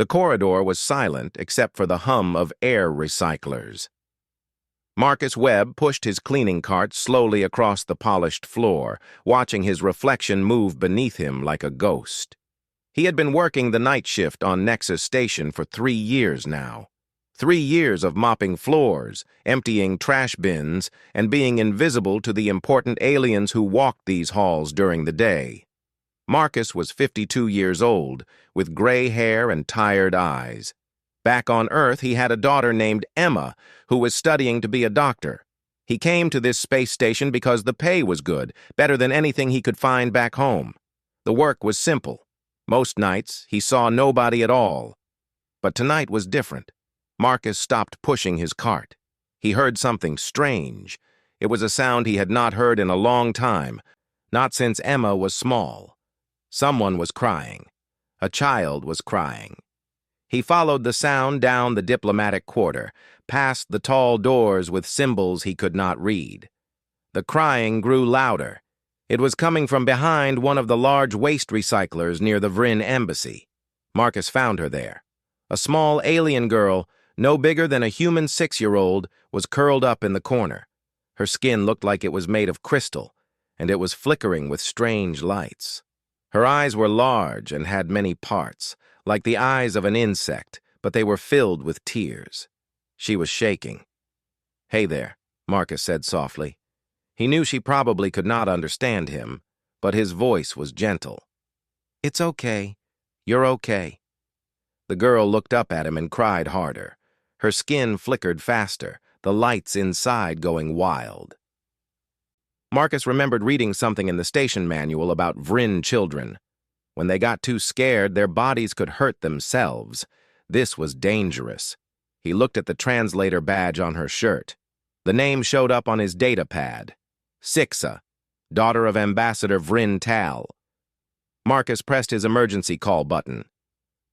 The corridor was silent except for the hum of air recyclers. Marcus Webb pushed his cleaning cart slowly across the polished floor, watching his reflection move beneath him like a ghost. He had been working the night shift on Nexus Station for 3 years now. 3 years of mopping floors, emptying trash bins, and being invisible to the important aliens who walked these halls during the day. Marcus was 52 years old, with gray hair and tired eyes. Back on Earth, he had a daughter named Emma, who was studying to be a doctor. He came to this space station because the pay was good, better than anything he could find back home. The work was simple. Most nights, he saw nobody at all. But tonight was different. Marcus stopped pushing his cart. He heard something strange. It was a sound he had not heard in a long time, not since Emma was small. Someone was crying. A child was crying. He followed the sound down the diplomatic quarter, past the tall doors with symbols he could not read. The crying grew louder. It was coming from behind one of the large waste recyclers near the Vryn embassy. Marcus found her there. A small alien girl, no bigger than a human 6-year-old, was curled up in the corner. Her skin looked like it was made of crystal, and it was flickering with strange lights. Her eyes were large and had many parts, like the eyes of an insect, but they were filled with tears. She was shaking. "Hey there," Marcus said softly. He knew she probably could not understand him, but his voice was gentle. "It's okay. You're okay." The girl looked up at him and cried harder. Her skin flickered faster, the lights inside going wild. Marcus remembered reading something in the station manual about Vryn children. When they got too scared, their bodies could hurt themselves. This was dangerous. He looked at the translator badge on her shirt. The name showed up on his data pad. Sixa, daughter of Ambassador Vryn Tal. Marcus pressed his emergency call button.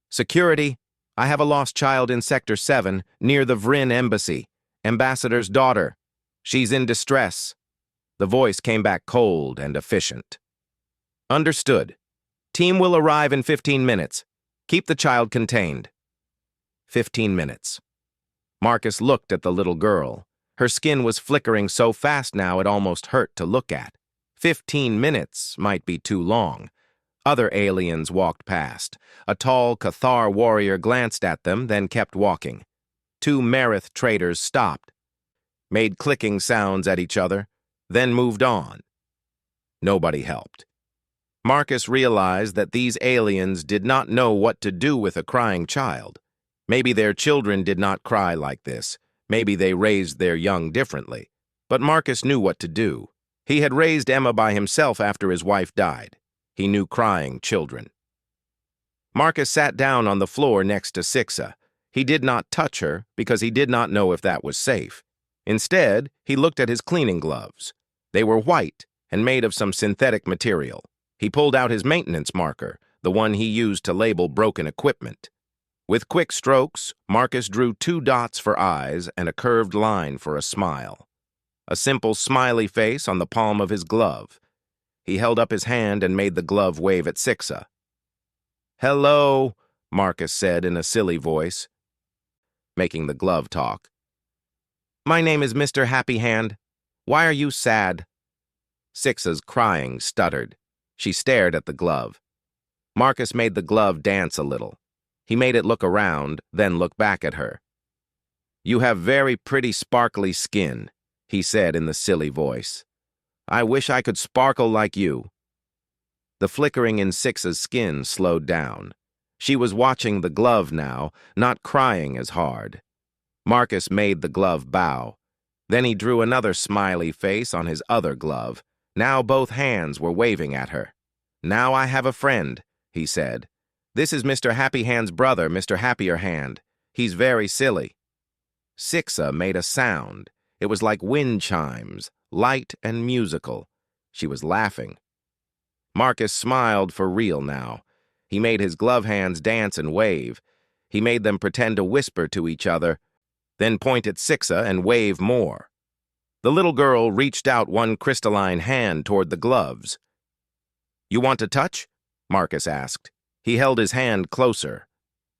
"Security, I have a lost child in Sector 7, near the Vryn embassy. Ambassador's daughter. She's in distress." The voice came back cold and efficient. "Understood. Team will arrive in 15 minutes. Keep the child contained." 15 minutes. Marcus looked at the little girl. Her skin was flickering so fast now it almost hurt to look at. 15 minutes might be too long. Other aliens walked past. A tall Cathar warrior glanced at them, then kept walking. 2 Merith traders stopped, made clicking sounds at each other, then moved on. Nobody helped. Marcus realized that these aliens did not know what to do with a crying child. Maybe their children did not cry like this. Maybe they raised their young differently. But Marcus knew what to do. He had raised Emma by himself after his wife died. He knew crying children. Marcus sat down on the floor next to Sixa. He did not touch her because he did not know if that was safe. Instead, he looked at his cleaning gloves. They were white and made of some synthetic material. He pulled out his maintenance marker, the one he used to label broken equipment. With quick strokes, Marcus drew 2 dots for eyes and a curved line for a smile. A simple smiley face on the palm of his glove. He held up his hand and made the glove wave at Sixa. "Hello," Marcus said in a silly voice, making the glove talk. "My name is Mr. Happy Hand. Why are you sad?" Sixa's crying stuttered. She stared at the glove. Marcus made the glove dance a little. He made it look around, then look back at her. "You have very pretty sparkly skin," he said in the silly voice. "I wish I could sparkle like you." The flickering in Sixa's skin slowed down. She was watching the glove now, not crying as hard. Marcus made the glove bow. Then he drew another smiley face on his other glove. Now both hands were waving at her. "Now I have a friend," he said. "This is Mr. Happy Hand's brother, Mr. Happier Hand. He's very silly." Sixa made a sound. It was like wind chimes, light and musical. She was laughing. Marcus smiled for real now. He made his glove hands dance and wave. He made them pretend to whisper to each other, then point at Sixa and wave more. The little girl reached out one crystalline hand toward the gloves. "You want to touch?" Marcus asked. He held his hand closer.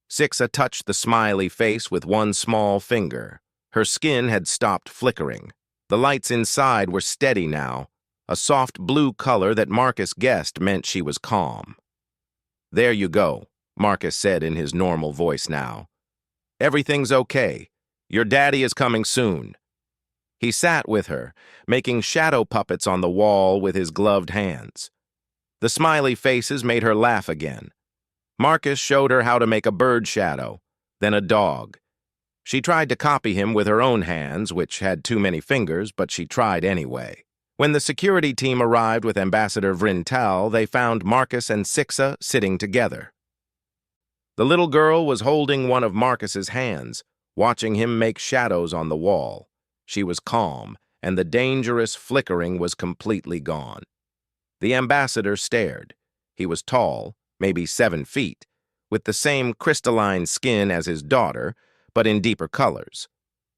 Sixa touched the smiley face with one small finger. Her skin had stopped flickering. The lights inside were steady now, a soft blue color that Marcus guessed meant she was calm. "There you go," Marcus said in his normal voice now. "Everything's okay. Your daddy is coming soon." He sat with her, making shadow puppets on the wall with his gloved hands. The smiley faces made her laugh again. Marcus showed her how to make a bird shadow, then a dog. She tried to copy him with her own hands, which had too many fingers, but she tried anyway. When the security team arrived with Ambassador Vrintal, they found Marcus and Sixa sitting together. The little girl was holding one of Marcus's hands, watching him make shadows on the wall. She was calm, and the dangerous flickering was completely gone. The ambassador stared. He was tall, maybe 7 feet, with the same crystalline skin as his daughter, but in deeper colors.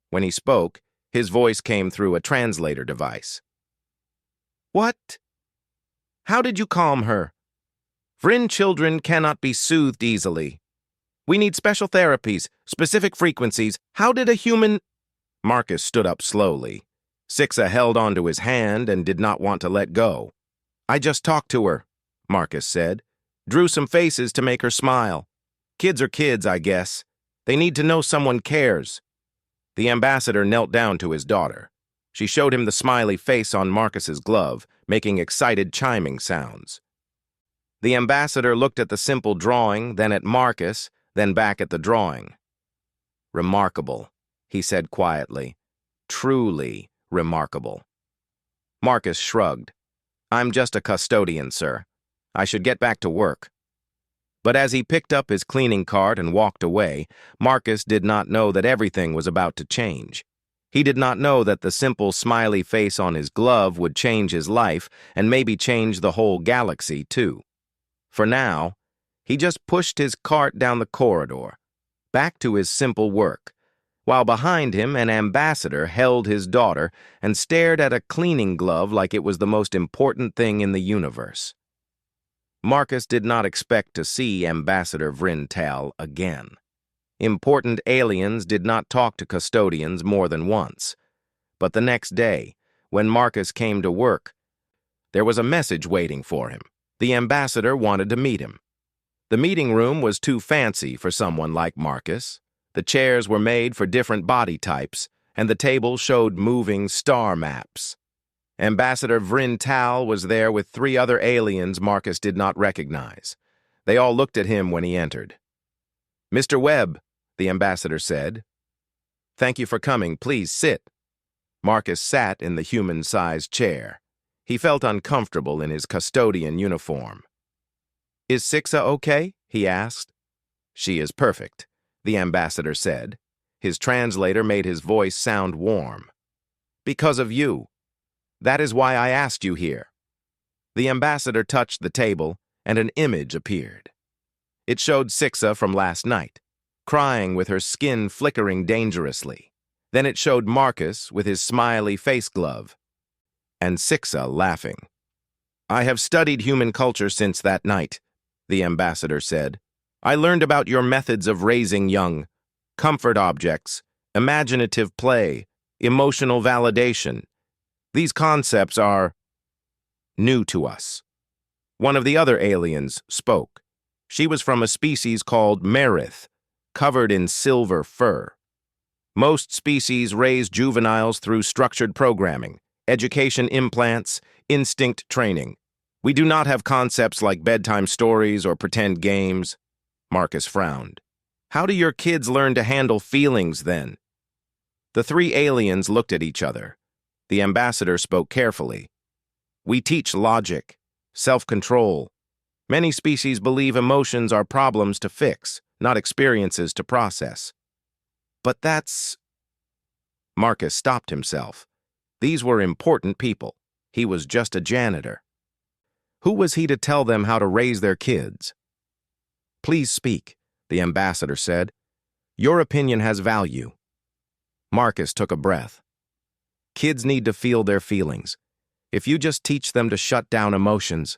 When he spoke, his voice came through a translator device. "What? How did you calm her? Vryn children cannot be soothed easily. We need special therapies, specific frequencies. How did a human—" Marcus stood up slowly. Sixa held onto his hand and did not want to let go. "I just talked to her," Marcus said. "Drew some faces to make her smile. Kids are kids, I guess. They need to know someone cares." The ambassador knelt down to his daughter. She showed him the smiley face on Marcus's glove, making excited chiming sounds. The ambassador looked at the simple drawing, then at Marcus, then back at the drawing. "Remarkable," he said quietly. "Truly remarkable." Marcus shrugged. "I'm just a custodian, sir. I should get back to work." But as he picked up his cleaning cart and walked away, Marcus did not know that everything was about to change. He did not know that the simple smiley face on his glove would change his life and maybe change the whole galaxy, too. For now, he just pushed his cart down the corridor, back to his simple work, while behind him an ambassador held his daughter and stared at a cleaning glove like it was the most important thing in the universe. Marcus did not expect to see Ambassador Vrintal again. Important aliens did not talk to custodians more than once. But the next day, when Marcus came to work, there was a message waiting for him. The ambassador wanted to meet him. The meeting room was too fancy for someone like Marcus. The chairs were made for different body types, and the table showed moving star maps. Ambassador Vrintal was there with 3 other aliens Marcus did not recognize. They all looked at him when he entered. "Mr. Webb," the ambassador said. "Thank you for coming. Please sit." Marcus sat in the human-sized chair. He felt uncomfortable in his custodian uniform. "Is Sixa okay?" he asked. "She is perfect," the ambassador said. His translator made his voice sound warm. "Because of you. That is why I asked you here." The ambassador touched the table, and an image appeared. It showed Sixa from last night, crying with her skin flickering dangerously. Then it showed Marcus with his smiley face glove, and Sixa laughing. "I have studied human culture since that night," the ambassador said. "I learned about your methods of raising young, comfort objects, imaginative play, emotional validation. These concepts are new to us." One of the other aliens spoke. She was from a species called Merith, covered in silver fur. "Most species raise juveniles through structured programming, education implants, instinct training. We do not have concepts like bedtime stories or pretend games." Marcus frowned. "How do your kids learn to handle feelings, then?" The 3 aliens looked at each other. The ambassador spoke carefully. "We teach logic, self-control. Many species believe emotions are problems to fix, not experiences to process." "But that's—" Marcus stopped himself. These were important people. He was just a janitor. Who was he to tell them how to raise their kids? "Please speak," the ambassador said. "Your opinion has value." Marcus took a breath. "Kids need to feel their feelings. If you just teach them to shut down emotions,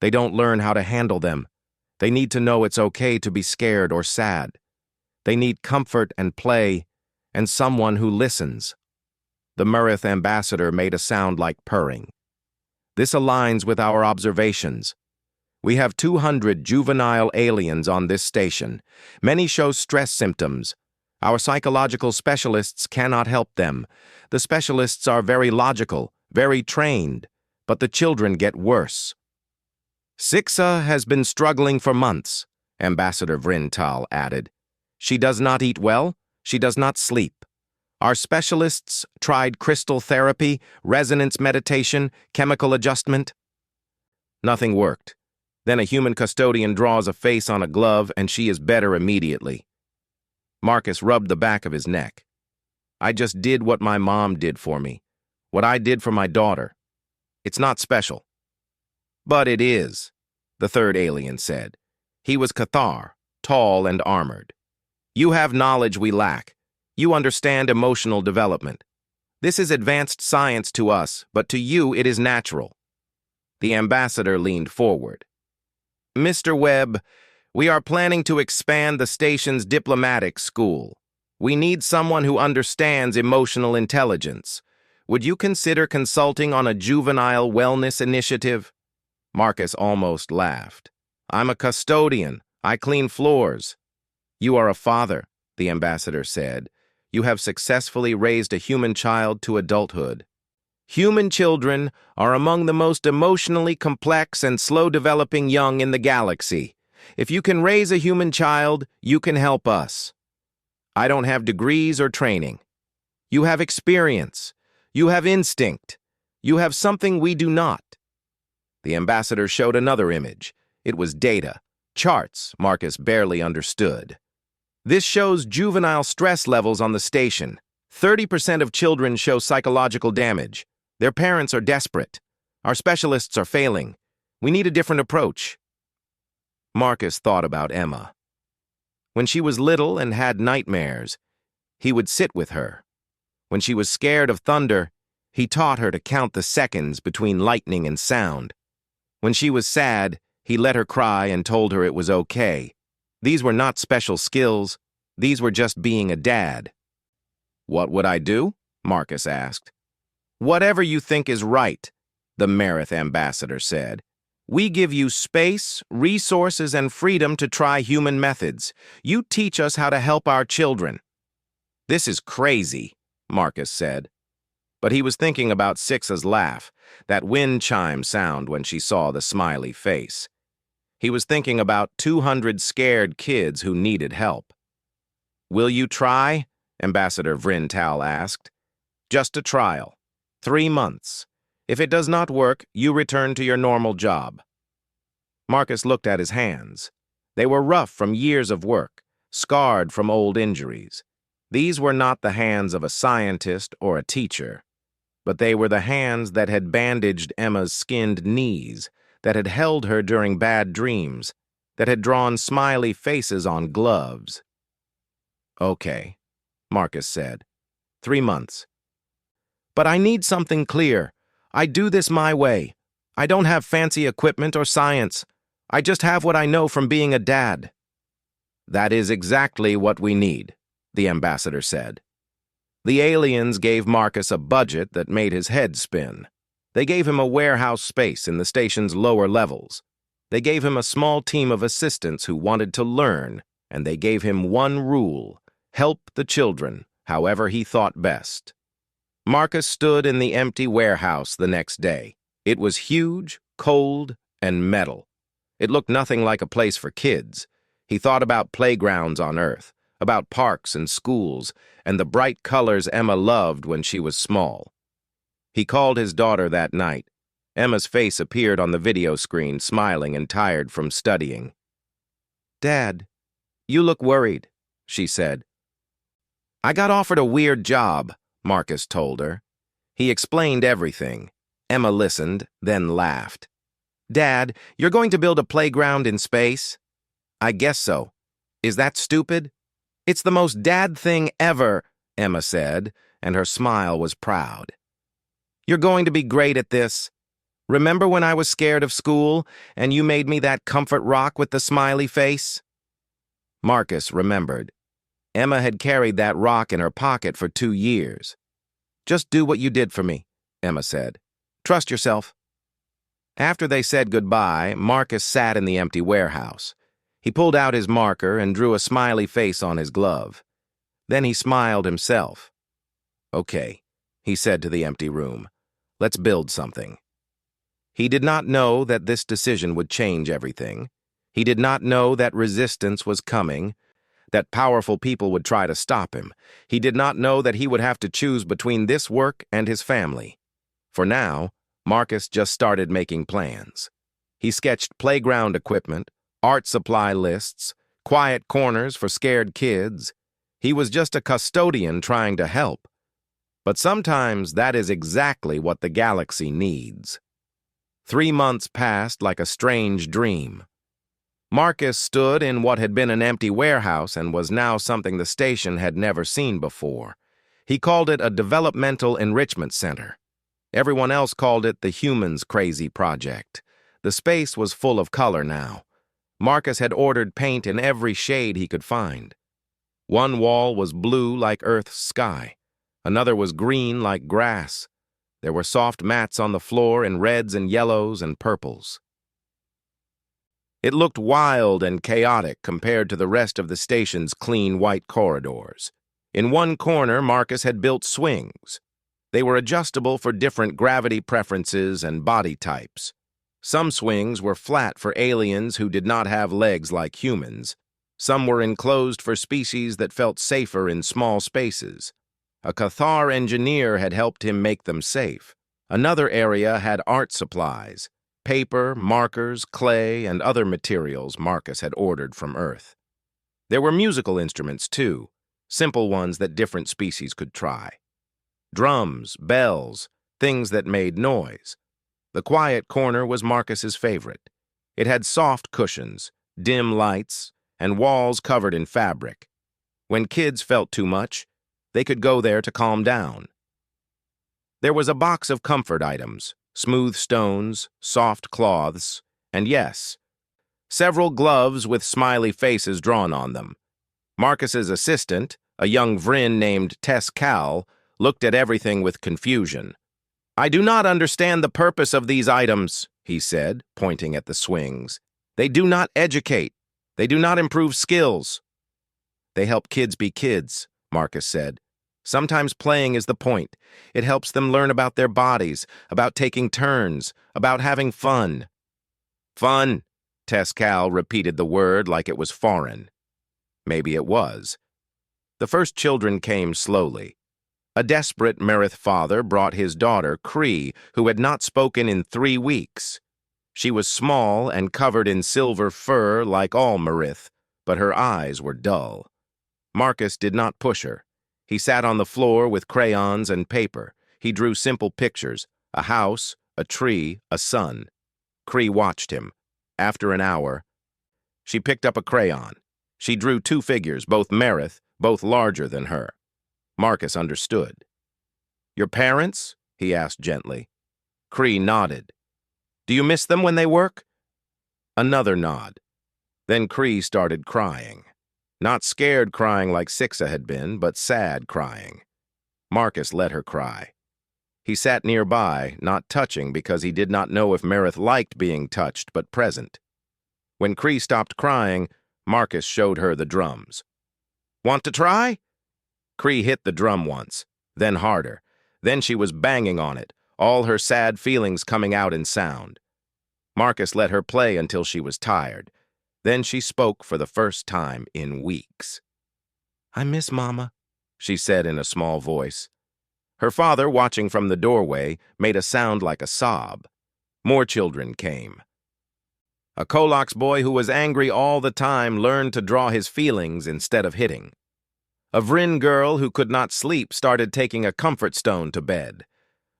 they don't learn how to handle them. They need to know it's okay to be scared or sad. They need comfort and play, and someone who listens. The Murrith ambassador made a sound like purring. This aligns with our observations. We have 200 juvenile aliens on this station. Many show stress symptoms. Our psychological specialists cannot help them. The specialists are very logical, very trained, but the children get worse. Sixa has been struggling for months, Ambassador Vrintal added. She does not eat well, she does not sleep. Our specialists tried crystal therapy, resonance meditation, chemical adjustment. Nothing worked. Then a human custodian draws a face on a glove and she is better immediately. Marcus rubbed the back of his neck. I just did what my mom did for me, what I did for my daughter. It's not special. But it is, the third alien said. He was Cathar, tall and armored. You have knowledge we lack. You understand emotional development. This is advanced science to us, but to you it is natural. The ambassador leaned forward. Mr. Webb, we are planning to expand the station's diplomatic school. We need someone who understands emotional intelligence. Would you consider consulting on a juvenile wellness initiative? Marcus almost laughed. I'm a custodian. I clean floors. You are a father, the ambassador said. You have successfully raised a human child to adulthood. Human children are among the most emotionally complex and slow-developing young in the galaxy. If you can raise a human child, you can help us. I don't have degrees or training. You have experience. You have instinct. You have something we do not. The ambassador showed another image. It was data, charts Marcus barely understood. This shows juvenile stress levels on the station. 30% of children show psychological damage. Their parents are desperate. Our specialists are failing. We need a different approach. Marcus thought about Emma. When she was little and had nightmares, he would sit with her. When she was scared of thunder, he taught her to count the seconds between lightning and sound. When she was sad, he let her cry and told her it was okay. These were not special skills. These were just being a dad. What would I do? Marcus asked. Whatever you think is right, the Marith ambassador said. We give you space, resources, and freedom to try human methods. You teach us how to help our children. This is crazy, Marcus said. But he was thinking about Sixa's laugh, that wind chime sound when she saw the smiley face. He was thinking about 200 scared kids who needed help. Will you try? Ambassador Vrintal asked. Just a trial. 3 months. If it does not work, you return to your normal job. Marcus looked at his hands. They were rough from years of work, scarred from old injuries. These were not the hands of a scientist or a teacher, but they were the hands that had bandaged Emma's skinned knees, that had held her during bad dreams, that had drawn smiley faces on gloves. Okay, Marcus said. 3 months. But I need something clear. I do this my way. I don't have fancy equipment or science. I just have what I know from being a dad. That is exactly what we need, the ambassador said. The aliens gave Marcus a budget that made his head spin. They gave him a warehouse space in the station's lower levels. They gave him a small team of assistants who wanted to learn, and they gave him one rule: help the children, however he thought best. Marcus stood in the empty warehouse the next day. It was huge, cold, and metal. It looked nothing like a place for kids. He thought about playgrounds on Earth, about parks and schools, and the bright colors Emma loved when she was small. He called his daughter that night. Emma's face appeared on the video screen, smiling and tired from studying. "Dad, you look worried," she said. "I got offered a weird job," Marcus told her. He explained everything. Emma listened, then laughed. "Dad, you're going to build a playground in space?" "I guess so. Is that stupid?" "It's the most dad thing ever," Emma said, and her smile was proud. "You're going to be great at this. Remember when I was scared of school, and you made me that comfort rock with the smiley face?" Marcus remembered. Emma had carried that rock in her pocket for 2 years. "Just do what you did for me," Emma said. "Trust yourself." After they said goodbye, Marcus sat in the empty warehouse. He pulled out his marker and drew a smiley face on his glove. Then he smiled himself. "Okay," he said to the empty room. "Let's build something." He did not know that this decision would change everything. He did not know that resistance was coming, that powerful people would try to stop him. He did not know that he would have to choose between this work and his family. For now, Marcus just started making plans. He sketched playground equipment, art supply lists, quiet corners for scared kids. He was just a custodian trying to help. But sometimes that is exactly what the galaxy needs. 3 months passed like a strange dream. Marcus stood in what had been an empty warehouse and was now something the station had never seen before. He called it a developmental enrichment center. Everyone else called it the Humans' Crazy Project. The space was full of color now. Marcus had ordered paint in every shade he could find. One wall was blue like Earth's sky. Another was green like grass. There were soft mats on the floor in reds and yellows and purples. It looked wild and chaotic compared to the rest of the station's clean white corridors. In one corner, Marcus had built swings. They were adjustable for different gravity preferences and body types. Some swings were flat for aliens who did not have legs like humans. Some were enclosed for species that felt safer in small spaces. A Cathar engineer had helped him make them safe. Another area had art supplies. Paper, markers, clay, and other materials Marcus had ordered from Earth. There were musical instruments, too, simple ones that different species could try. Drums, bells, things that made noise. The quiet corner was Marcus's favorite. It had soft cushions, dim lights, and walls covered in fabric. When kids felt too much, they could go there to calm down. There was a box of comfort items, smooth stones, soft cloths, and yes, several gloves with smiley faces drawn on them. Marcus's assistant, a young Vryn named Tess Cal, looked at everything with confusion. "I do not understand the purpose of these items," he said, pointing at the swings. "They do not educate. They do not improve skills." "They help kids be kids," Marcus said. "Sometimes playing is the point. It helps them learn about their bodies, about taking turns, about having fun." "Fun," Tess Cal repeated the word like it was foreign. Maybe it was. The first children came slowly. A desperate Merith father brought his daughter, Cree, who had not spoken in 3 weeks. She was small and covered in silver fur like all Merith, but her eyes were dull. Marcus did not push her. He sat on the floor with crayons and paper. He drew simple pictures, a house, a tree, a sun. Cree watched him. After an hour, she picked up a crayon. She drew 2 figures, both Merith, both larger than her. Marcus understood. "Your parents?" he asked gently. Cree nodded. "Do you miss them when they work?" Another nod. Then Cree started crying. Not scared crying like Sixa had been, but sad crying. Marcus let her cry. He sat nearby, not touching because he did not know if Merith liked being touched, but present. When Cree stopped crying, Marcus showed her the drums. "Want to try?" Cree hit the drum once, then harder. Then she was banging on it, all her sad feelings coming out in sound. Marcus let her play until she was tired. Then she spoke for the first time in weeks. "I miss Mama," she said in a small voice. Her father, watching from the doorway, made a sound like a sob. More children came. A Kolox boy who was angry all the time learned to draw his feelings instead of hitting. A Vryn girl who could not sleep started taking a comfort stone to bed.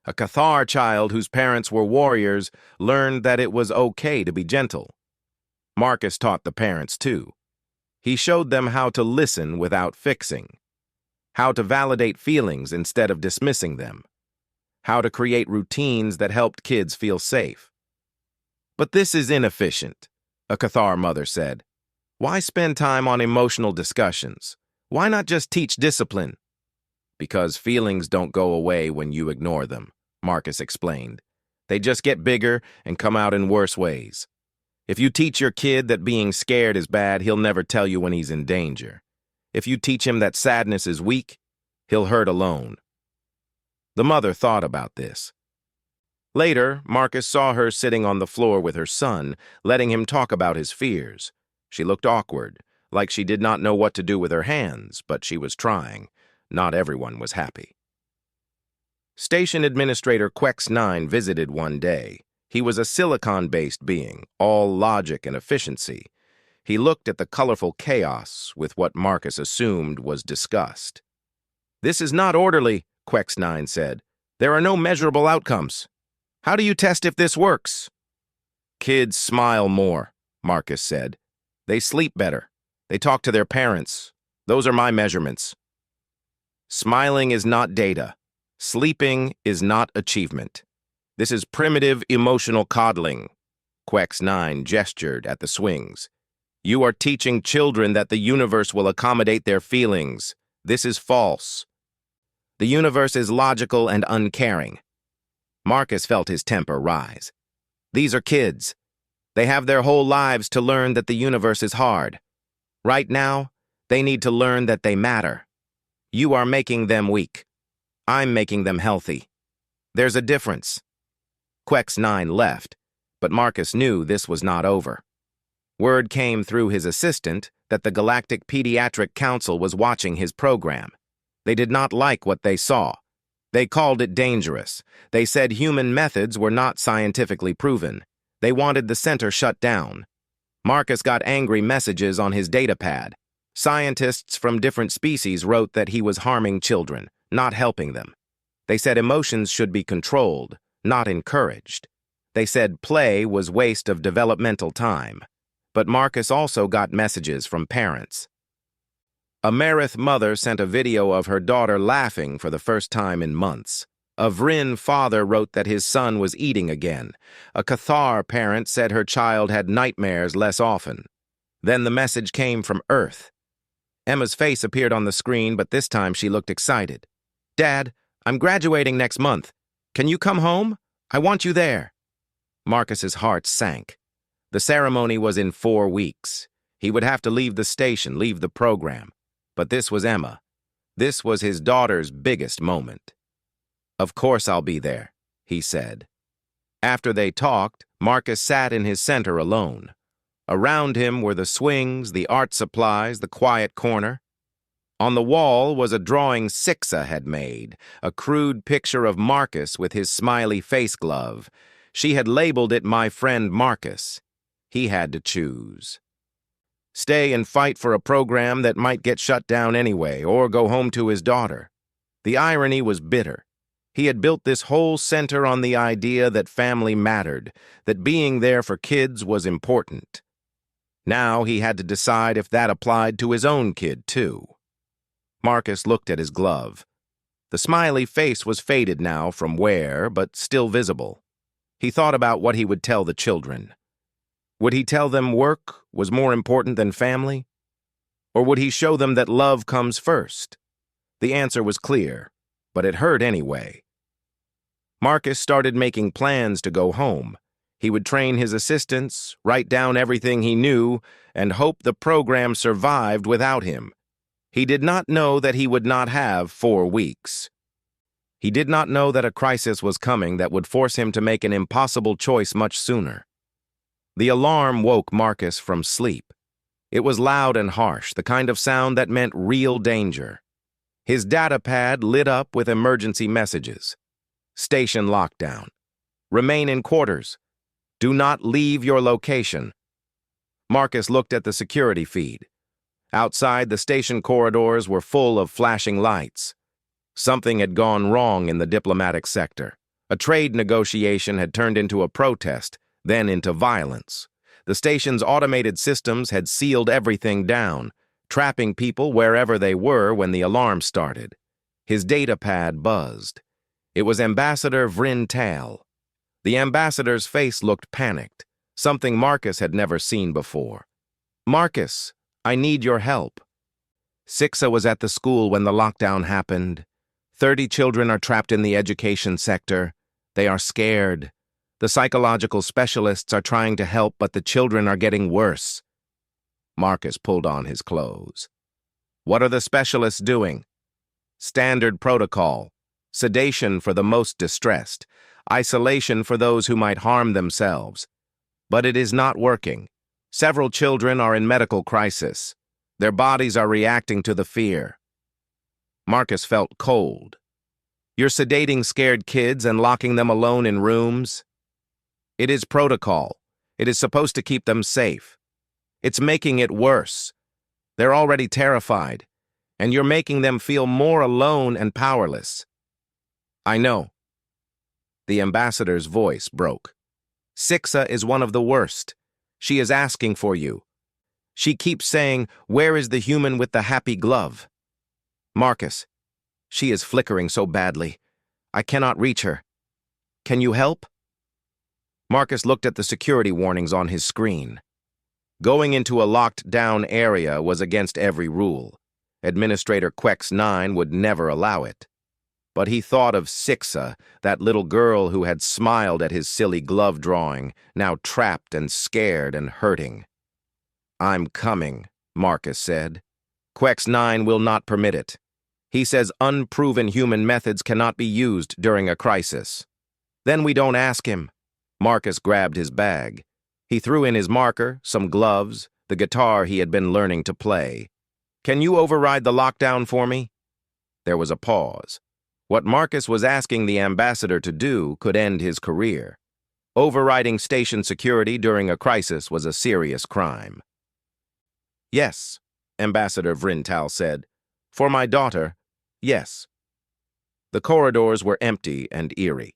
A Cathar child whose parents were warriors learned that it was okay to be gentle. Marcus taught the parents, too. He showed them how to listen without fixing, how to validate feelings instead of dismissing them, how to create routines that helped kids feel safe. "But this is inefficient," a Cathar mother said. "Why spend time on emotional discussions? Why not just teach discipline? Because feelings don't go away when you ignore them, Marcus explained. They just get bigger and come out in worse ways. If you teach your kid that being scared is bad, he'll never tell you when he's in danger. If you teach him that sadness is weak, he'll hurt alone. The mother thought about this. Later, Marcus saw her sitting on the floor with her son, letting him talk about his fears. She looked awkward, like she did not know what to do with her hands, but she was trying. Not everyone was happy. Station Administrator Quex-9 visited one day. He was a silicon-based being, all logic and efficiency. He looked at the colorful chaos with what Marcus assumed was disgust. "This is not orderly," Quex-9 said. "There are no measurable outcomes. How do you test if this works?" "Kids smile more," Marcus said. "They sleep better. They talk to their parents. Those are my measurements." Smiling is not data. Sleeping is not achievement. This is primitive emotional coddling. Quex-9 gestured at the swings. "You are teaching children that the universe will accommodate their feelings. This is false. The universe is logical and uncaring." Marcus felt his temper rise. These are kids. They have their whole lives to learn that the universe is hard. Right now, they need to learn that they matter. You are making them weak. I'm making them healthy. There's a difference. Quex-9 left, but Marcus knew this was not over. Word came through his assistant that the Galactic Pediatric Council was watching his program. They did not like what they saw. They called it dangerous. They said human methods were not scientifically proven. They wanted the center shut down. Marcus got angry messages on his datapad. Scientists from different species wrote that he was harming children, not helping them. They said emotions should be controlled, not encouraged. They said play was waste of developmental time. But Marcus also got messages from parents. A Marith mother sent a video of her daughter laughing for the first time in months. A Vryn father wrote that his son was eating again. A Cathar parent said her child had nightmares less often. Then the message came from Earth. Emma's face appeared on the screen, but this time she looked excited. "Dad, I'm graduating next month. Can you come home? I want you there." Marcus's heart sank. The ceremony was in 4 weeks. He would have to leave the station, leave the program. But this was Emma. This was his daughter's biggest moment. "Of course I'll be there," he said. After they talked, Marcus sat in his center alone. Around him were the swings, the art supplies, the quiet corner. On the wall was a drawing Sixa had made, a crude picture of Marcus with his smiley face glove. She had labeled it "My Friend Marcus." He had to choose. Stay and fight for a program that might get shut down anyway, or go home to his daughter. The irony was bitter. He had built this whole center on the idea that family mattered, that being there for kids was important. Now he had to decide if that applied to his own kid, too. Marcus looked at his glove. The smiley face was faded now from wear, but still visible. He thought about what he would tell the children. Would he tell them work was more important than family? Or would he show them that love comes first? The answer was clear, but it hurt anyway. Marcus started making plans to go home. He would train his assistants, write down everything he knew, and hope the program survived without him. He did not know that he would not have 4 weeks. He did not know that a crisis was coming that would force him to make an impossible choice much sooner. The alarm woke Marcus from sleep. It was loud and harsh, the kind of sound that meant real danger. His datapad lit up with emergency messages. Station lockdown. Remain in quarters. Do not leave your location. Marcus looked at the security feed. Outside, the station corridors were full of flashing lights. Something had gone wrong in the diplomatic sector. A trade negotiation had turned into a protest, then into violence. The station's automated systems had sealed everything down, trapping people wherever they were when the alarm started. His datapad buzzed. It was Ambassador Vryn Tal. The ambassador's face looked panicked, something Marcus had never seen before. "Marcus, I need your help." Sixa was at the school when the lockdown happened. 30 children are trapped in the education sector. They are scared. The psychological specialists are trying to help, but the children are getting worse. Marcus pulled on his clothes. What are the specialists doing? Standard protocol. Sedation for the most distressed. Isolation for those who might harm themselves. But it is not working. Several children are in medical crisis. Their bodies are reacting to the fear. Marcus felt cold. You're sedating scared kids and locking them alone in rooms? It is protocol. It is supposed to keep them safe. It's making it worse. They're already terrified, and you're making them feel more alone and powerless. I know. The ambassador's voice broke. Sixa is one of the worst. She is asking for you. She keeps saying, "Where is the human with the happy glove?" Marcus, she is flickering so badly. I cannot reach her. Can you help? Marcus looked at the security warnings on his screen. Going into a locked-down area was against every rule. Administrator Quex9 would never allow it. But he thought of Sixa, that little girl who had smiled at his silly glove drawing, now trapped and scared and hurting. I'm coming, Marcus said. Quex9 will not permit it. He says unproven human methods cannot be used during a crisis. Then we don't ask him. Marcus grabbed his bag. He threw in his marker, some gloves, the guitar he had been learning to play. Can you override the lockdown for me? There was a pause. What Marcus was asking the ambassador to do could end his career. Overriding station security during a crisis was a serious crime. Yes, Ambassador Vrintal said. For my daughter, yes. The corridors were empty and eerie.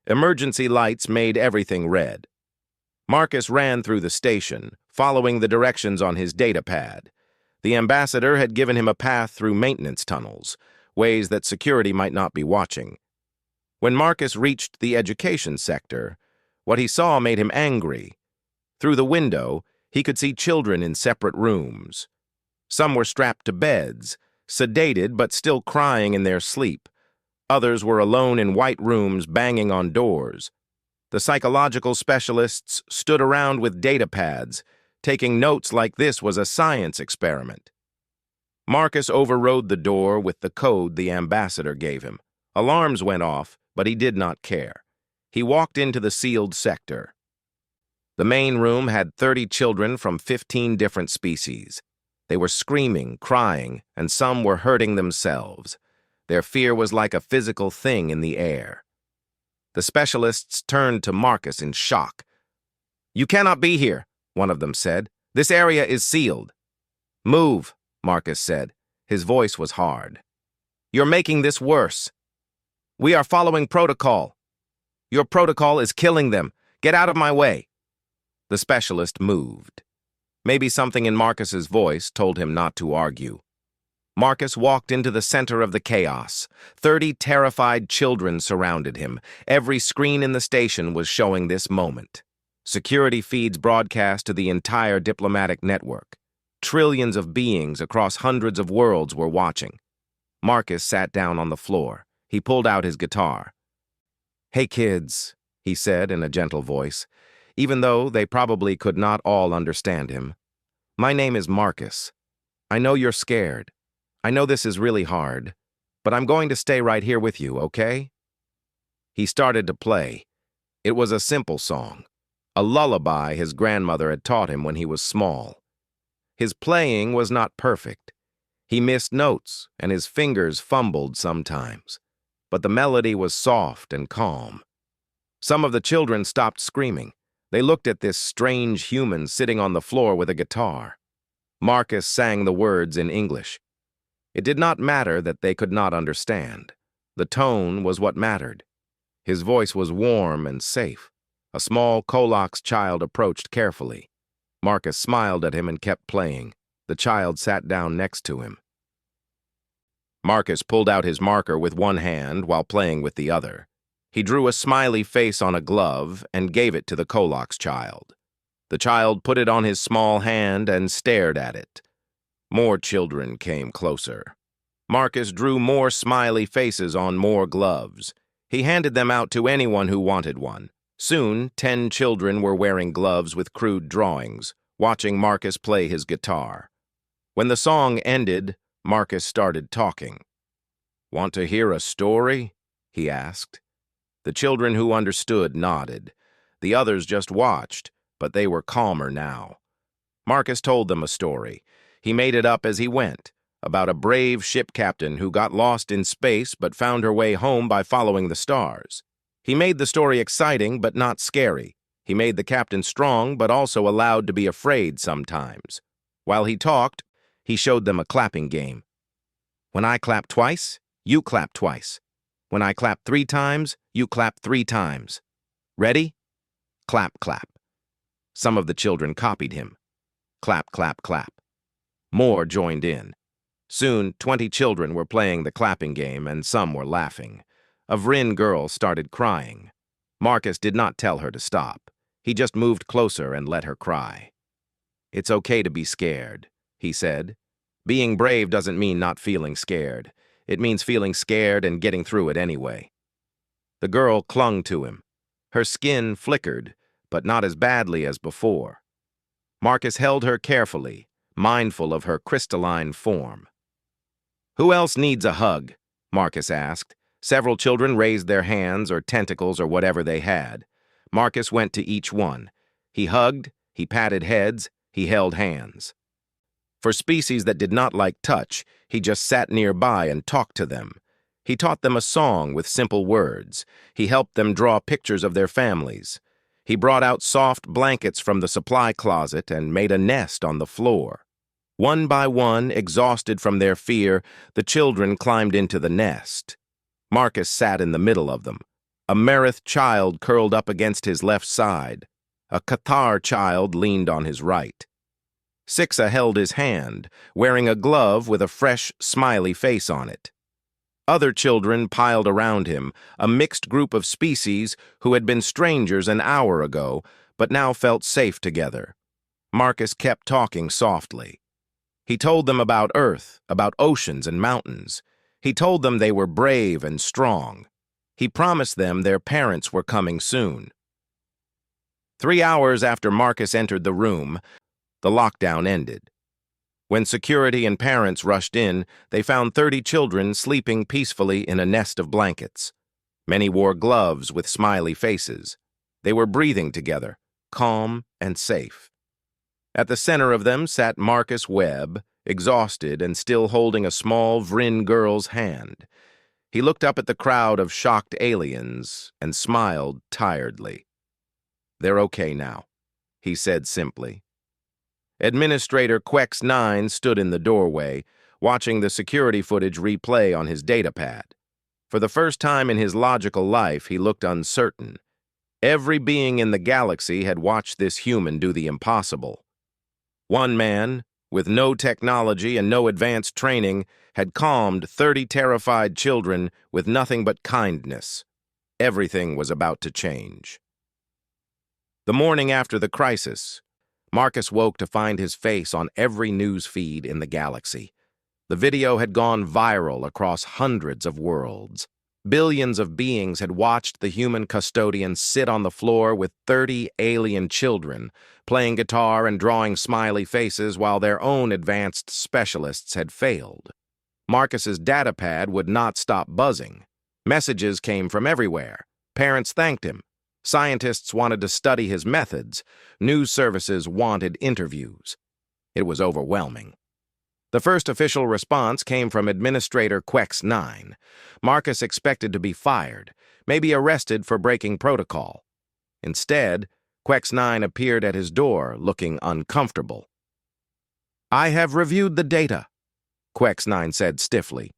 Emergency lights made everything red. Marcus ran through the station, following the directions on his datapad. The ambassador had given him a path through maintenance tunnels, ways that security might not be watching. When Marcus reached the education sector, what he saw made him angry. Through the window, he could see children in separate rooms. Some were strapped to beds, sedated but still crying in their sleep. Others were alone in white rooms banging on doors. The psychological specialists stood around with datapads, taking notes like this was a science experiment. Marcus overrode the door with the code the ambassador gave him. Alarms went off, but he did not care. He walked into the sealed sector. The main room had 30 children from 15 different species. They were screaming, crying, and some were hurting themselves. Their fear was like a physical thing in the air. The specialists turned to Marcus in shock. You cannot be here, one of them said. This area is sealed. Move, Marcus said. His voice was hard. You're making this worse. We are following protocol. Your protocol is killing them. Get out of my way. The specialist moved. Maybe something in Marcus's voice told him not to argue. Marcus walked into the center of the chaos. 30 terrified children surrounded him. Every screen in the station was showing this moment. Security feeds broadcast to the entire diplomatic network. Trillions of beings across hundreds of worlds were watching. Marcus sat down on the floor. He pulled out his guitar. Hey kids, he said in a gentle voice, even though they probably could not all understand him. My name is Marcus. I know you're scared. I know this is really hard, but I'm going to stay right here with you, okay? He started to play. It was a simple song, a lullaby his grandmother had taught him when he was small. His playing was not perfect. He missed notes, and his fingers fumbled sometimes. But the melody was soft and calm. Some of the children stopped screaming. They looked at this strange human sitting on the floor with a guitar. Marcus sang the words in English. It did not matter that they could not understand. The tone was what mattered. His voice was warm and safe. A small Kolox child approached carefully. Marcus smiled at him and kept playing. The child sat down next to him. Marcus pulled out his marker with one hand while playing with the other. He drew a smiley face on a glove and gave it to the Kolox child. The child put it on his small hand and stared at it. More children came closer. Marcus drew more smiley faces on more gloves. He handed them out to anyone who wanted one. Soon, 10 children were wearing gloves with crude drawings, watching Marcus play his guitar. When the song ended, Marcus started talking. "Want to hear a story?" he asked. The children who understood nodded. The others just watched, but they were calmer now. Marcus told them a story. He made it up as he went, about a brave ship captain who got lost in space but found her way home by following the stars. He made the story exciting but not scary. He made the captain strong but also allowed to be afraid sometimes. While he talked, he showed them a clapping game. When I clap twice, you clap twice. When I clap 3 times, you clap 3 times. Ready? Clap, clap. Some of the children copied him. Clap, clap, clap. More joined in. Soon, 20 children were playing the clapping game, and some were laughing. A Vryn girl started crying. Marcus did not tell her to stop. He just moved closer and let her cry. "It's okay to be scared," he said. "Being brave doesn't mean not feeling scared. It means feeling scared and getting through it anyway." The girl clung to him. Her skin flickered, but not as badly as before. Marcus held her carefully, mindful of her crystalline form. "Who else needs a hug?" Marcus asked. Several children raised their hands or tentacles or whatever they had. Marcus went to each one. He hugged, he patted heads, he held hands. For species that did not like touch, he just sat nearby and talked to them. He taught them a song with simple words. He helped them draw pictures of their families. He brought out soft blankets from the supply closet and made a nest on the floor. One by one, exhausted from their fear, the children climbed into the nest. Marcus sat in the middle of them. A Merith child curled up against his left side. A Cathar child leaned on his right. Sixa held his hand, wearing a glove with a fresh, smiley face on it. Other children piled around him, a mixed group of species who had been strangers an hour ago, but now felt safe together. Marcus kept talking softly. He told them about Earth, about oceans and mountains. He told them they were brave and strong. He promised them their parents were coming soon. 3 hours after Marcus entered the room, the lockdown ended. When security and parents rushed in, they found 30 children sleeping peacefully in a nest of blankets. Many wore gloves with smiley faces. They were breathing together, calm and safe. At the center of them sat Marcus Webb, exhausted and still holding a small Vryn girl's hand. He looked up at the crowd of shocked aliens and smiled tiredly. "They're okay now," he said simply. Administrator Quex9 stood in the doorway, watching the security footage replay on his datapad. For the first time in his logical life, he looked uncertain. Every being in the galaxy had watched this human do the impossible. One man, with no technology and no advanced training, had calmed 30 terrified children with nothing but kindness. Everything was about to change. The morning after the crisis, Marcus woke to find his face on every news feed in the galaxy. The video had gone viral across hundreds of worlds. Billions of beings had watched the human custodian sit on the floor with 30 alien children, playing guitar and drawing smiley faces while their own advanced specialists had failed. Marcus's datapad would not stop buzzing. Messages came from everywhere. Parents thanked him. Scientists wanted to study his methods. News services wanted interviews. It was overwhelming. The first official response came from Administrator Quex9. Marcus expected to be fired, maybe arrested for breaking protocol. Instead, Quex9 appeared at his door, looking uncomfortable. "I have reviewed the data," Quex9 said stiffly.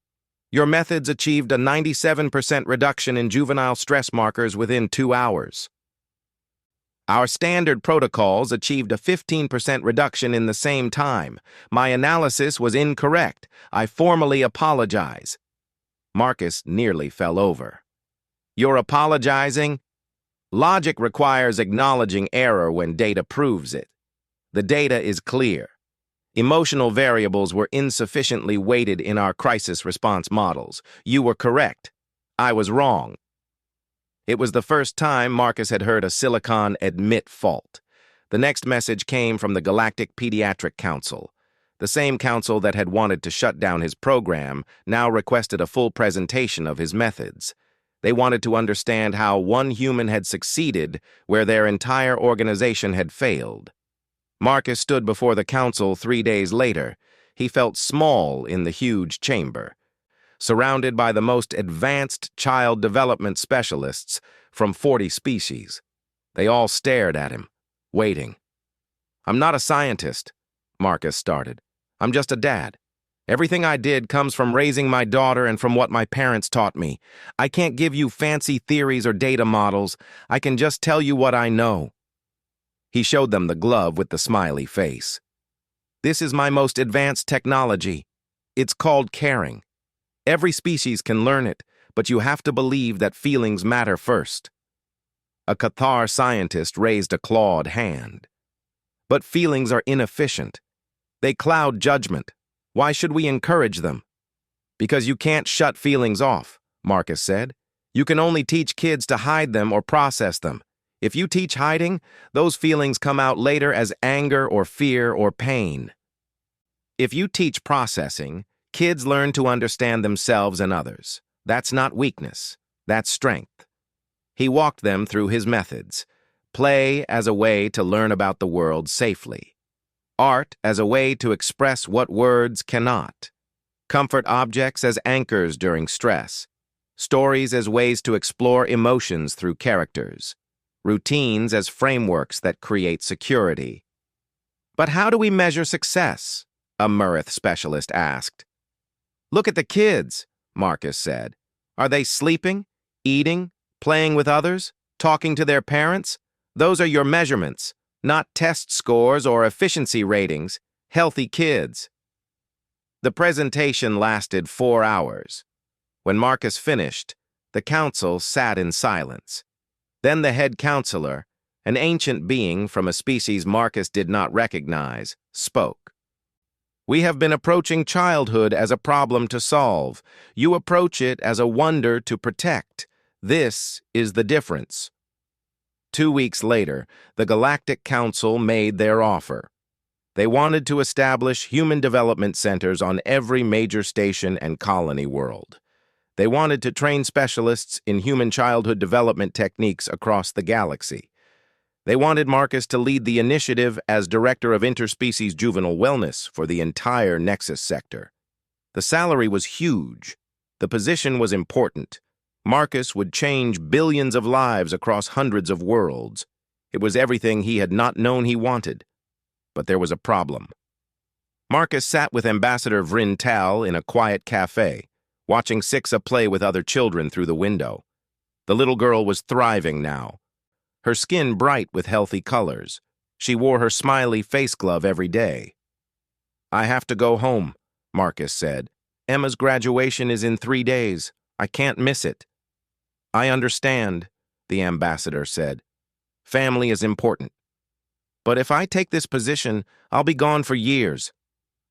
"Your methods achieved a 97% reduction in juvenile stress markers within 2 hours. Our standard protocols achieved a 15% reduction in the same time. My analysis was incorrect. I formally apologize." Marcus nearly fell over. "You're apologizing?" "Logic requires acknowledging error when data proves it. The data is clear. Emotional variables were insufficiently weighted in our crisis response models. You were correct. I was wrong. It was the first time Marcus had heard a Silicon admit fault. The next message came from the Galactic Pediatric Council. The same council that had wanted to shut down his program now requested a full presentation of his methods. They wanted to understand how one human had succeeded where their entire organization had failed. Marcus stood before the council 3 days later. He felt small in the huge chamber, surrounded by the most advanced child development specialists from 40 species. They all stared at him, waiting. "I'm not a scientist," Marcus started. "I'm just a dad. Everything I did comes from raising my daughter and from what my parents taught me. I can't give you fancy theories or data models. I can just tell you what I know." He showed them the glove with the smiley face. "This is my most advanced technology. It's called caring. Every species can learn it, but you have to believe that feelings matter first." A Cathar scientist raised a clawed hand. "But feelings are inefficient. They cloud judgment. Why should we encourage them?" "Because you can't shut feelings off," Marcus said. "You can only teach kids to hide them or process them. If you teach hiding, those feelings come out later as anger or fear or pain. If you teach processing, kids learn to understand themselves and others. That's not weakness. That's strength." He walked them through his methods. Play as a way to learn about the world safely. Art as a way to express what words cannot. Comfort objects as anchors during stress. Stories as ways to explore emotions through characters. Routines as frameworks that create security. "But how do we measure success?" a Murrith specialist asked. "Look at the kids," Marcus said. "Are they sleeping, eating, playing with others, talking to their parents? Those are your measurements, not test scores or efficiency ratings. Healthy kids." The presentation lasted 4 hours. When Marcus finished, the council sat in silence. Then the head counselor, an ancient being from a species Marcus did not recognize, spoke. "We have been approaching childhood as a problem to solve. You approach it as a wonder to protect. This is the difference." 2 weeks later, the Galactic Council made their offer. They wanted to establish human development centers on every major station and colony world. They wanted to train specialists in human childhood development techniques across the galaxy. They wanted Marcus to lead the initiative as Director of Interspecies Juvenile Wellness for the entire Nexus sector. The salary was huge. The position was important. Marcus would change billions of lives across hundreds of worlds. It was everything he had not known he wanted. But there was a problem. Marcus sat with Ambassador Vryn Tal in a quiet cafe, watching Sixa play with other children through the window. The little girl was thriving now. Her skin bright with healthy colors. She wore her smiley face glove every day. "I have to go home," Marcus said. "Emma's graduation is in 3 days. I can't miss it." "I understand," the ambassador said. "Family is important. But if I take this position, I'll be gone for years.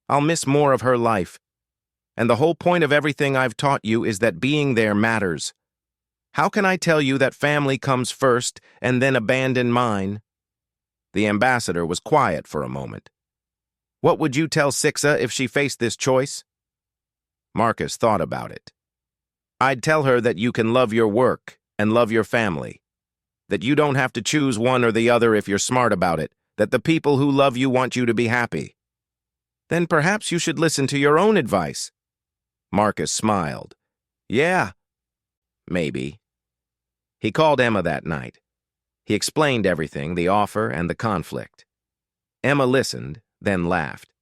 I'll miss more of her life. And the whole point of everything I've taught you is that being there matters. How can I tell you that family comes first and then abandon mine?" The ambassador was quiet for a moment. "What would you tell Sixa if she faced this choice?" Marcus thought about it. "I'd tell her that you can love your work and love your family. That you don't have to choose one or the other if you're smart about it. That the people who love you want you to be happy." "Then perhaps you should listen to your own advice." Marcus smiled. "Yeah, maybe." He called Emma that night. He explained everything, the offer and the conflict. Emma listened, then laughed.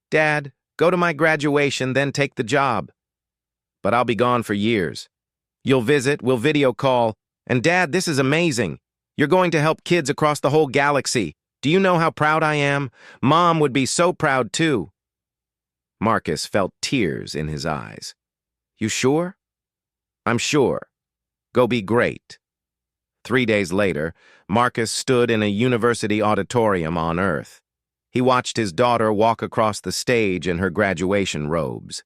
"Dad, go to my graduation, then take the job. But I'll be gone for years. You'll visit, we'll video call, and Dad, this is amazing. You're going to help kids across the whole galaxy. Do you know how proud I am? Mom would be so proud too." Marcus felt tears in his eyes. "You sure?" "I'm sure. Go be great." 3 days later, Marcus stood in a university auditorium on Earth. He watched his daughter walk across the stage in her graduation robes.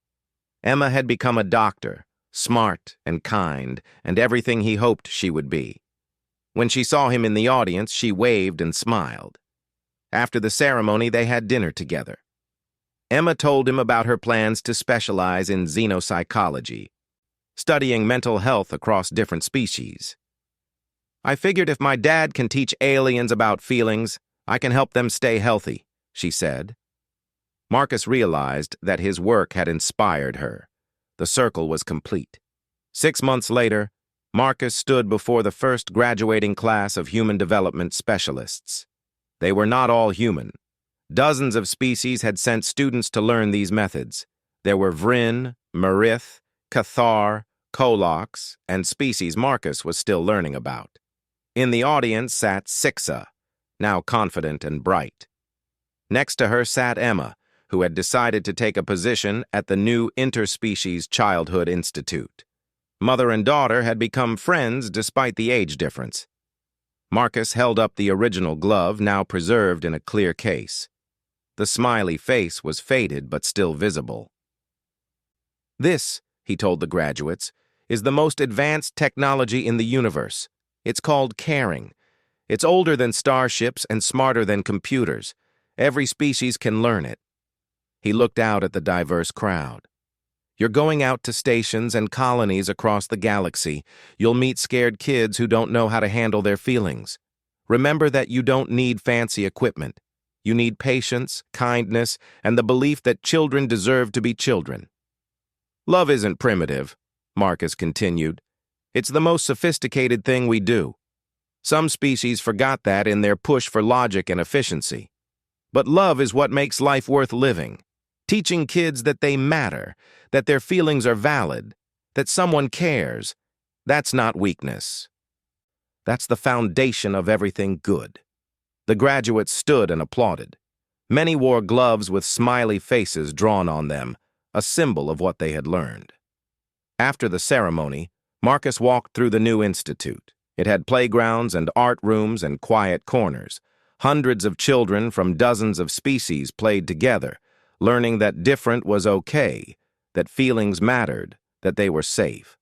Emma had become a doctor, smart and kind, and everything he hoped she would be. When she saw him in the audience, she waved and smiled. After the ceremony, they had dinner together. Emma told him about her plans to specialize in xenopsychology, studying mental health across different species. "I figured if my dad can teach aliens about feelings, I can help them stay healthy," she said. Marcus realized that his work had inspired her. The circle was complete. 6 months later, Marcus stood before the first graduating class of human development specialists. They were not all human. Dozens of species had sent students to learn these methods. There were Vryn, Marith, Cathar, Kolox, and species Marcus was still learning about. In the audience sat Sixa, now confident and bright. Next to her sat Emma, who had decided to take a position at the new Interspecies Childhood Institute. Mother and daughter had become friends despite the age difference. Marcus held up the original glove, now preserved in a clear case. The smiley face was faded but still visible. "This," he told the graduates, "is the most advanced technology in the universe. It's called caring. It's older than starships and smarter than computers. Every species can learn it." He looked out at the diverse crowd. "You're going out to stations and colonies across the galaxy. You'll meet scared kids who don't know how to handle their feelings. Remember that you don't need fancy equipment. You need patience, kindness, and the belief that children deserve to be children." "Love isn't primitive," Marcus continued. "It's the most sophisticated thing we do. Some species forgot that in their push for logic and efficiency. But love is what makes life worth living. Teaching kids that they matter, that their feelings are valid, that someone cares, that's not weakness. That's the foundation of everything good." The graduates stood and applauded. Many wore gloves with smiley faces drawn on them, a symbol of what they had learned. After the ceremony, Marcus walked through the new institute. It had playgrounds and art rooms and quiet corners. Hundreds of children from dozens of species played together, learning that different was okay, that feelings mattered, that they were safe.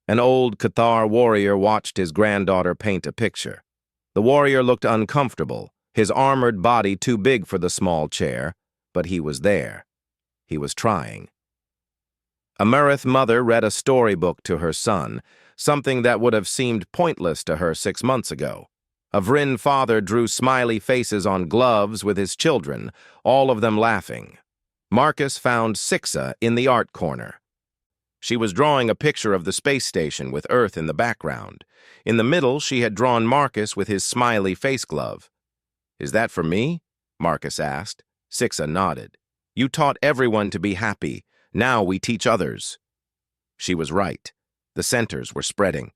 An old Cathar warrior watched his granddaughter paint a picture. The warrior looked uncomfortable, his armored body too big for the small chair, but he was there. He was trying. A Marith mother read a storybook to her son, something that would have seemed pointless to her 6 months ago. A Vryn father drew smiley faces on gloves with his children, all of them laughing. Marcus found Sixa in the art corner. She was drawing a picture of the space station with Earth in the background. In the middle, she had drawn Marcus with his smiley face glove. "Is that for me?" Marcus asked. Sixa nodded. "You taught everyone to be happy. Now we teach others." She was right. The centers were spreading.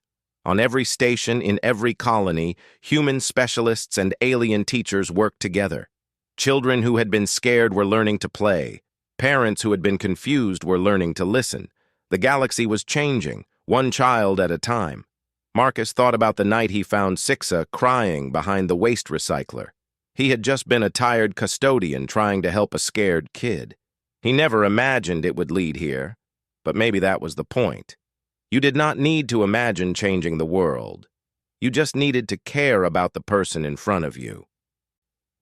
On every station, in every colony, human specialists and alien teachers worked together. Children who had been scared were learning to play. Parents who had been confused were learning to listen. The galaxy was changing, one child at a time. Marcus thought about the night he found Sixa crying behind the waste recycler. He had just been a tired custodian trying to help a scared kid. He never imagined it would lead here, but maybe that was the point. You did not need to imagine changing the world. You just needed to care about the person in front of you.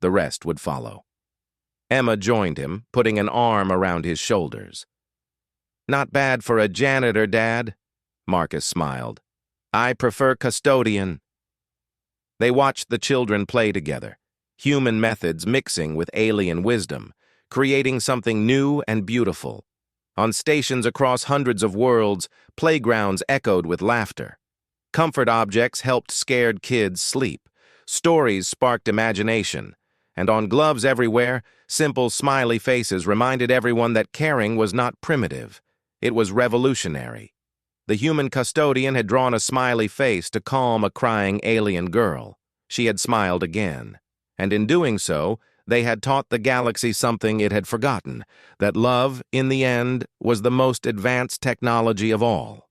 The rest would follow. Emma joined him, putting an arm around his shoulders. "Not bad for a janitor, Dad," Marcus smiled. "I prefer custodian." They watched the children play together, human methods mixing with alien wisdom, creating something new and beautiful. On stations across hundreds of worlds, playgrounds echoed with laughter. Comfort objects helped scared kids sleep. Stories sparked imagination. And on gloves everywhere, simple smiley faces reminded everyone that caring was not primitive. It was revolutionary. The human custodian had drawn a smiley face to calm a crying alien girl. She had smiled again. And in doing so, they had taught the galaxy something it had forgotten, that love, in the end, was the most advanced technology of all.